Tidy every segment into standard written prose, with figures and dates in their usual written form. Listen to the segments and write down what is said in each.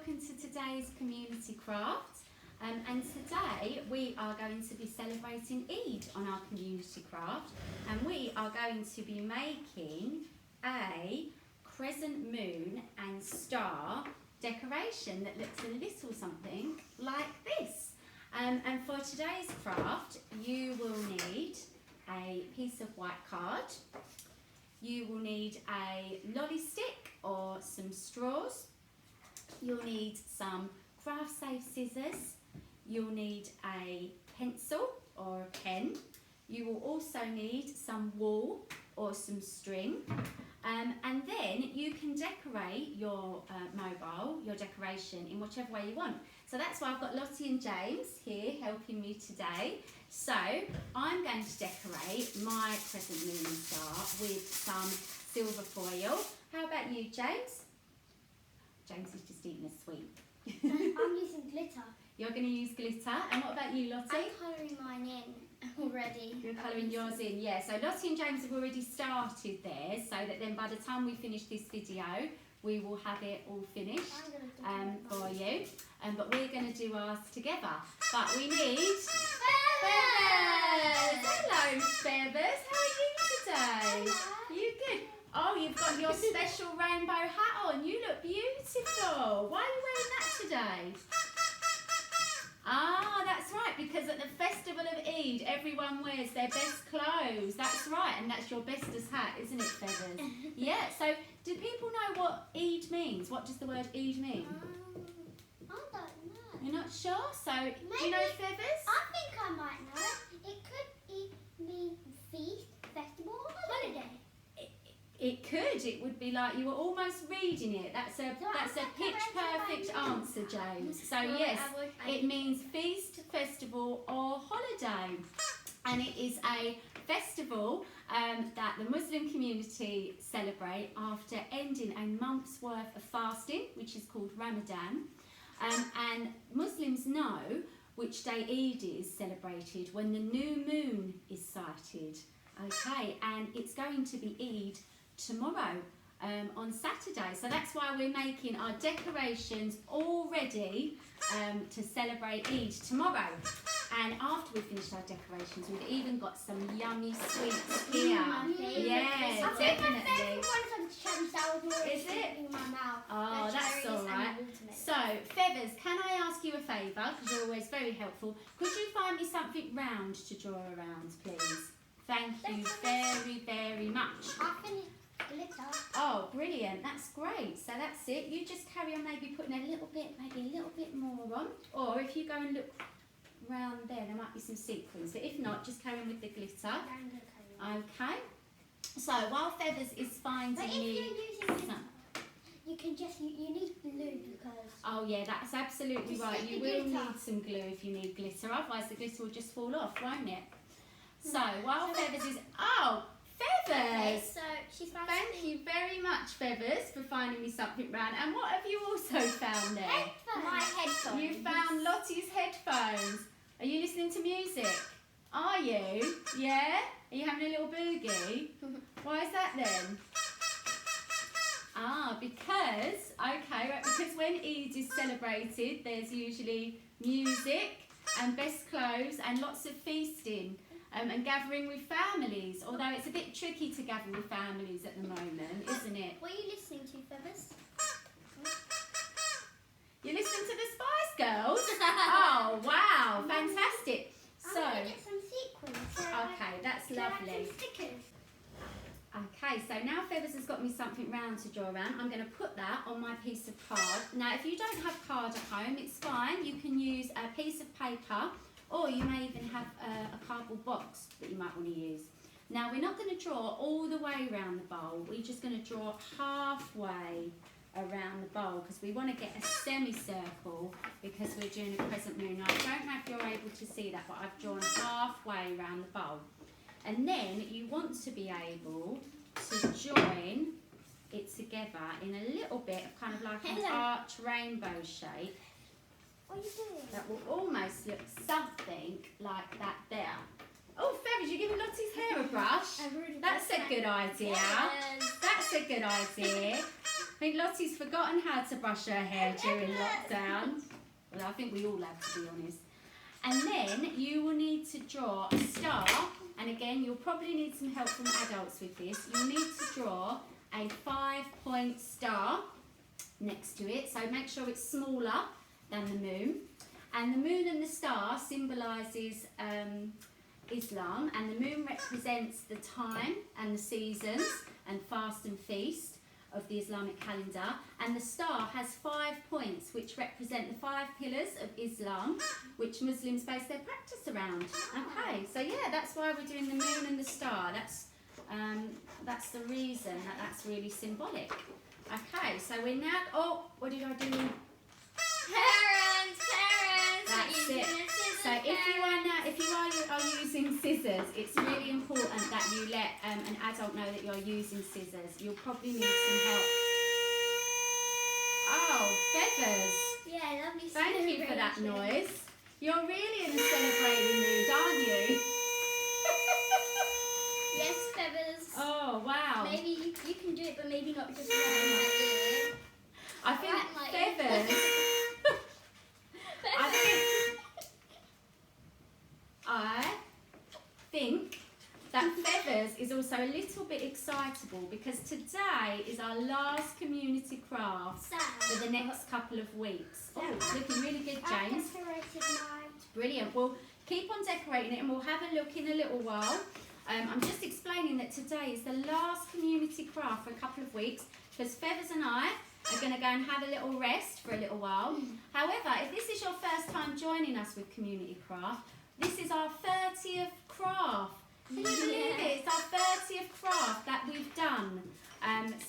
welcome to today's community craft. And today we are going to be celebrating Eid on our community craft, and we are going to be making a crescent moon and star decoration that looks a little something like this. And for today's craft you will need a piece of white card, you will need a lolly stick or some straws, you'll need some craft safe scissors, you'll need a pencil or a pen, you will also need some wool or some string, and then you can decorate your your decoration in whichever way you want. So that's why I've got Lottie and James here helping me today. So I'm going to decorate my crescent moon and star with some silver foil. How about you, James? James is just eating a sweet. I'm using glitter. You're going to use glitter. And what about you, Lottie? I'm colouring mine in already. You're colouring yours in, yeah. So Lottie and James have already started theirs, so that then by the time we finish this video, we will have it all finished for you. But we're going to do ours together. But we need... Feathers! Hello, Feathers. How are you today? Hello. You good? Oh, you've got your special rainbow hat on. You look beautiful. Why are you wearing that today? Ah, that's right, because at the festival of Eid, everyone wears their best clothes. That's right, and that's your bestest hat, isn't it, Feathers? Yeah, so do people know what Eid means? What does the word Eid mean? I don't know. You're not sure? So, do you know Feathers? I think I might know. It could mean feast, festival, or holiday. It could. It would be like you were almost reading it. That's a pitch perfect answer, James. So yes, it means feast, festival or holiday. And it is a festival that the Muslim community celebrate after ending a month's worth of fasting, which is called Ramadan. And Muslims know which day Eid is celebrated when the new moon is sighted. Okay, and it's going to be Eid tomorrow on Saturday, so that's why we're making our decorations all ready to celebrate Eid tomorrow. And after we've finished our decorations, we've even got some yummy sweets here. Yeah, definitely. Is it? Oh, that's all right. So, Feathers, can I ask you a favour, because you're always very helpful? Could you find me something round to draw around, please? Thank you very, very much. Glitter. Oh, brilliant. That's great. So that's it. You just carry on maybe putting a little bit more on. Or if you go and look round there might be some sequins. But if not, just carry on with the glitter. Okay. So while Feathers is finding me... You can just, you need glue because... Oh yeah, that's absolutely right. You will need some glue if you need glitter. Otherwise the glitter will just fall off, won't it? So while Feathers is... Oh! Feathers! Okay, so she's found Thank you very much, Feathers, for finding me something round. And what have you also found there? Headphones. My headphones. You found Lottie's headphones. Are you listening to music? Are you? Yeah? Are you having a little boogie? Why is that then? Ah, because when Eid is celebrated, there's usually music and best clothes and lots of feasting. And gathering with families, although it's a bit tricky to gather with families at the moment, isn't it? What are you listening to, Feathers? You're listening to the Spice Girls? Oh, wow, fantastic. So, I'm going to get some sequins. okay, that's lovely. Some stickers. Okay, so now Feathers has got me something round to draw around. I'm going to put that on my piece of card. Now, if you don't have card at home, it's fine. You can use a piece of paper, or you may even have a cardboard box that you might want to use. Now, we're not going to draw all the way around the bowl. We're just going to draw halfway around the bowl because we want to get a semicircle because we're doing a crescent moon. Now, I don't know if you're able to see that, but I've drawn halfway around the bowl. And then you want to be able to join it together in a little bit of kind of like an arch rainbow shape. What are you doing? That will almost look something like that there. Oh, Feathers, you're giving Lottie's hair a brush. That's a good idea. Yes. That's a good idea. think Lottie's forgotten how to brush her hair during lockdown. Well, I think we all have, to be honest. And then you will need to draw a star. And again, you'll probably need some help from adults with this. You'll need to draw a 5-point star next to it. So make sure it's smaller than the moon. And the moon and the star symbolises Islam, and the moon represents the time and the seasons and fast and feast of the Islamic calendar, and the star has 5 points which represent the 5 pillars of Islam which Muslims base their practice around. Okay, so yeah, that's why we're doing the moon and the star. That's the reason that's really symbolic. Okay, so we're now, oh, what did I do? Parents. That's it. So if you are using scissors, it's really important that you let an adult know that you're using scissors. You'll probably need some help. Oh, feathers. Yeah, lovely. Thank you for that noise. You're really in a celebrating mood, aren't you? Yes, feathers. Oh, wow. Maybe you can do it, but maybe not just right in my ear. I think Right, feathers. I think that feathers is also a little bit excitable because today is our last community craft for the next couple of weeks. Oh, it's looking really good, James. I've decorated mine. Brilliant. We'll keep on decorating it and we'll have a look in a little while. I'm just explaining that today is the last community craft for a couple of weeks because Feathers and I are going to go and have a little rest for a little while. However, if this is your first time joining us with community craft, this is our 30th craft. Can you believe it? It's our 30th craft that we've done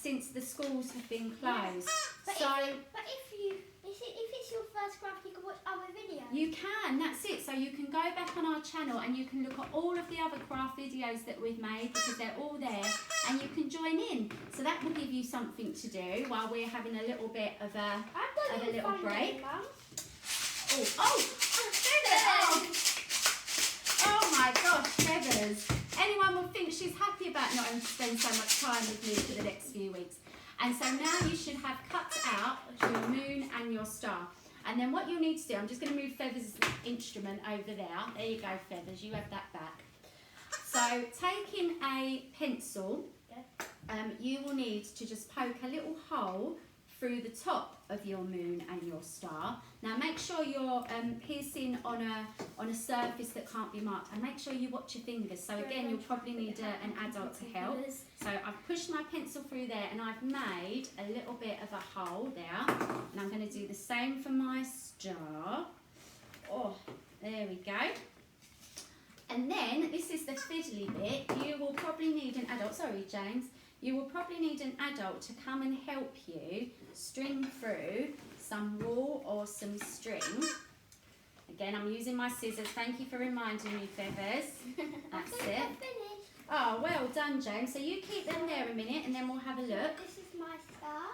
since the schools have been closed. But if it's your first craft, you can watch other videos. You can, that's it. So you can go back on our channel and you can look at all of the other craft videos that we've made because they're all there and you can join in. So that will give you something to do while we're having a little bit of a little break. Oh my gosh, Feathers. Anyone will think she's happy about not having to spend so much time with me for the next few weeks. And so now you should have cut out your moon and your star. And then what you'll need to do, I'm just going to move Feathers' instrument over there. There you go, Feathers, you have that back. So taking a pencil, you will need to just poke a little hole through the top of your moon and your star. Now make sure you're piercing on a surface that can't be marked, and make sure you watch your fingers. So again, you'll probably need an adult to help. So I've pushed my pencil through there and I've made a little bit of a hole there, and I'm going to do the same for my star. Oh, there we go. And then this is the fiddly bit. You will probably need an adult. Sorry, James. You will probably need an adult to come and help you string through some wool or some string. Again, I'm using my scissors. Thank you for reminding me, Feathers. That's it. Oh, well done, James. So you keep them there a minute and then we'll have a look. This is my star.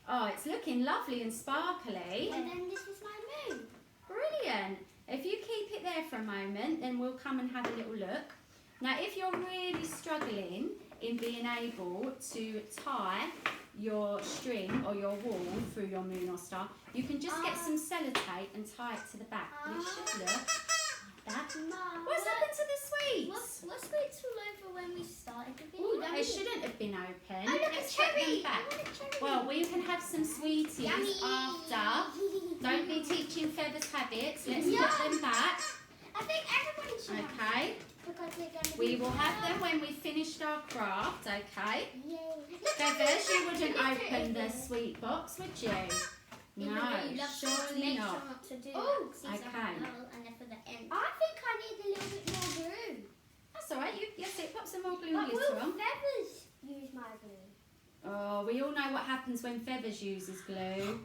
Oh, it's looking lovely and sparkly. And then this is my moon. Brilliant. If you keep it there for a moment, then we'll come and have a little look. Now, if you're really struggling in being able to tie your string or your wool through your moon or star, you can just get some sellotape and tie it to the back. And it should look like that. What's happened to the sweets? What sweets were over when we started the video? Ooh, they shouldn't have been open. Oh, look, Let's a get cherry. them back. I want a cherry. Well, we can have some sweeties Yummy. after. Don't be teaching Feathers habits. Let's Yeah. put them back. I think everybody should have Okay. because they're going to We will have them when we finished our craft, okay? Yay. Feathers, you wouldn't open the sweet box, would you? No, surely Make not. sure not to do Oh, that. okay. And then for the end. I think I need a little bit more glue. That's all right. Yes, it. Pop some more glue But glitter will on. Feathers use my glue? Oh, we all know what happens when Feathers uses glue.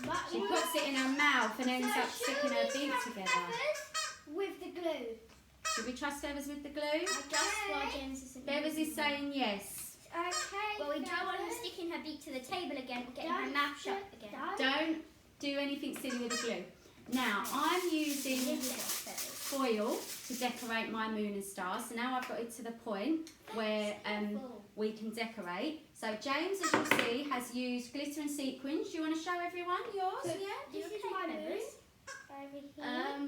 But She puts it in her mouth and ends up sticking her beak together. Feathers with the glue. Should we trust Feathers with the glue? I just while James isn't Feathers using is saying yes. Okay. Well, we don't want her sticking her beak to the table again or getting her mouth shut again. Don't do anything silly with the glue. Now, I'm using foil to decorate my moon and star. So now I've got it to the point where we can decorate. So James, as you see, has used glitter and sequins. Do you want to show everyone yours? So Yeah? this is my moon. Over here.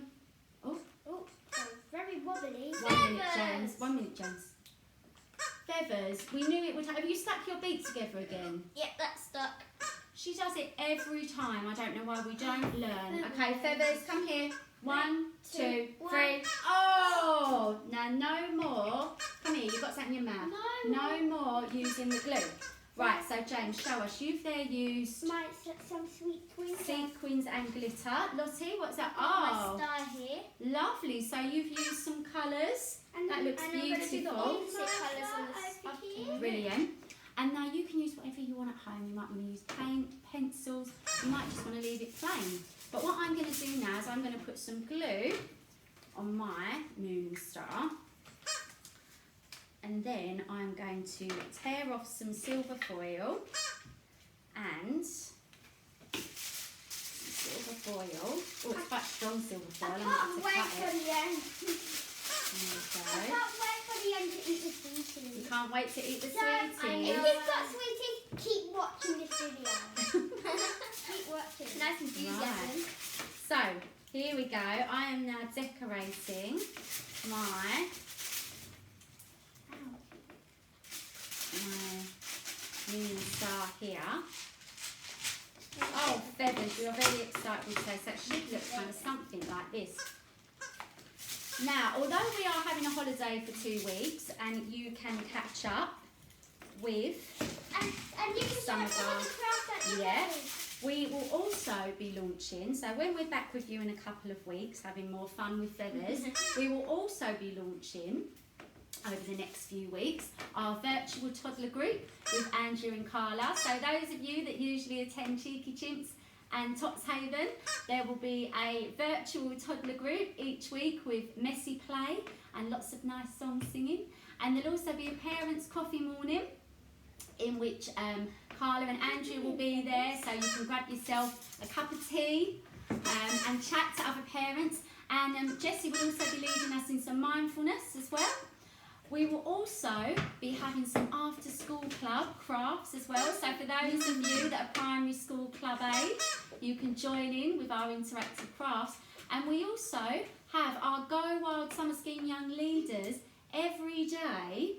Very wobbly. 1 minute, James. 1 minute, James. Feathers. We knew it would have you stuck your beak together again? Yep, that's stuck. She does it every time. I don't know why we don't learn. Okay, feathers, come here. 1, 2, 3. Oh! Now no more. Come here, you've got something in your mouth. No more using the glue. Right, so James, show us. You've there used some sequins and glitter. Lottie, what's that? My star here. Lovely. So you've used some colours. That looks beautiful. Brilliant. And now you can use whatever you want at home. You might want to use paint, pencils. You might just want to leave it plain. But what I'm going to do now is I'm going to put some glue on my moon and star. And then I'm going to tear off some silver foil and silver foil. Oh, it's quite strong silver foil. I can't wait for the end. There we go. I can't wait for the end to eat the sweeties. You can't wait to eat the If sweeties. you've got sweeties, keep watching this video. Keep watching. Nice enthusiasm. Right. So, here we go. I am now decorating my moon and star here. Oh, feathers. We are very excited today. So it should look kind of something like this. Now, although we are having a holiday for 2 weeks and you can catch up with and you can some of our we will also be launching, so when we're back with you in a couple of weeks having more fun with feathers, we will also be launching over the next few weeks our virtual toddler group with Andrew and Carla. So those of you that usually attend Cheeky Chimps and Totshaven, there will be a virtual toddler group each week with messy play and lots of nice song singing. And there'll also be a parents' coffee morning in which Carla and Andrew will be there, so you can grab yourself a cup of tea and chat to other parents. And Jessie will also be leading us in some mindfulness as well. We will also be having some after-school club crafts as well. So for those of you that are primary school club age, you can join in with our interactive crafts. And we also have our Go Wild Summer Scheme Young Leaders every day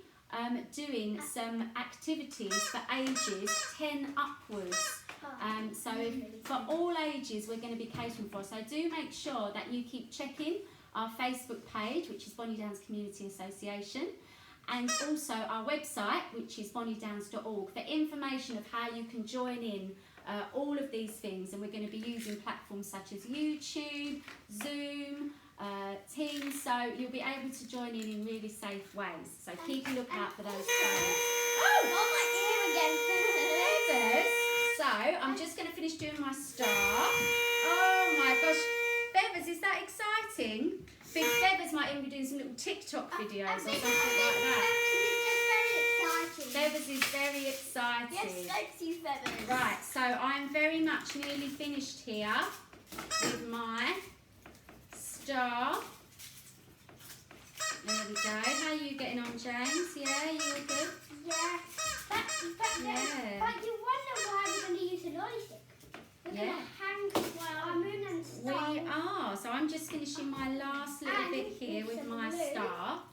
doing some activities for ages 10 upwards. So for all ages we're going to be catering for. So do make sure that you keep checking our Facebook page, which is Bonnie Downs Community Association, and also our website, which is bonniedowns.org, for information of how you can join in all of these things. And we're going to be using platforms such as YouTube, Zoom, Teams, so you'll be able to join in really safe ways. So keep a lookout for those photos. Oh, my ear again. Feathers. So I'm just going to finish doing my star. Oh my gosh, Feathers, is that exciting? Big Feathers might even be doing some little TikTok videos or something like that. Feathers is very excited. Yes, thanks you, Feathers. Right, so I'm very much nearly finished here with my star. There we go. How are you getting on, James? Yeah, you all good? Yeah. But you wonder why we're going to use a lolly stick. We're going to hang our moon and star. We are. So I'm just finishing my last little bit here with my star.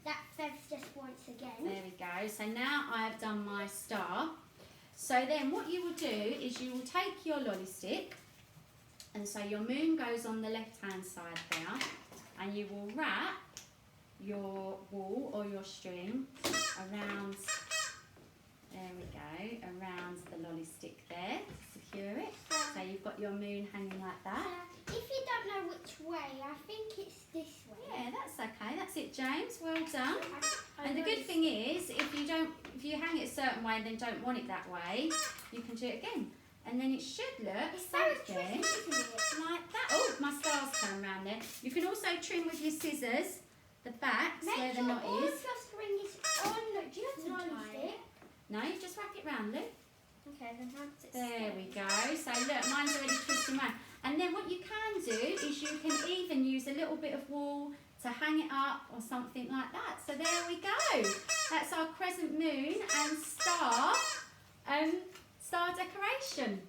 That Feathers just once again. There we go. So now I've done my star. So then what you will do is you will take your lolly stick, and so your moon goes on the left hand side there, and you will wrap your wool or your string around, there we go, around the lolly stick there to secure it. So you've got your moon hanging like that. If you don't know which way, I think it's this way. Yeah, that's okay. That's it, James. Well done. And the good thing is, if you hang it a certain way and then don't want it that way, you can do it again. And then it should look something like that. Oh, my star's turned around there. You can also trim with your scissors the backs where the knot is. Make sure all of your string is on. Do you have to tie it? No, you just wrap it round, Lou. Okay, then once it's There we go. So look, mine's already twisting around. And then what you can do is you can even use a little bit of wool to hang it up or something like that. So there we go. That's our crescent moon and star decoration.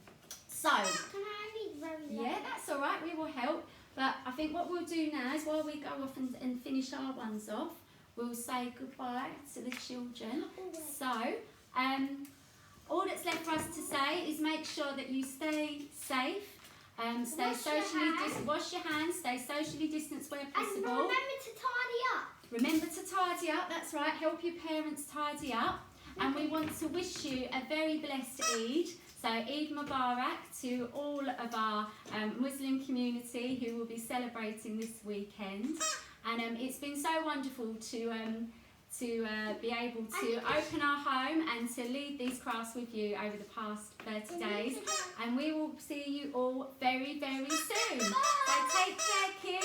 So, Can I read very loud? yeah, that's all right. We will help. But I think what we'll do now is while we go off and finish our ones off, we'll say goodbye to the children. So, all that's left for us to say is make sure that you stay safe, stay socially distanced, wash your hands, stay socially distanced where possible. And remember to tidy up. Remember to tidy up, that's right, help your parents tidy up. And we want to wish you a very blessed Eid. So Eid Mubarak to all of our Muslim community who will be celebrating this weekend. And it's been so wonderful to be able to open our home and to lead these crafts with you over the past 30 days. And we will see you all very, very soon. So take care, kids.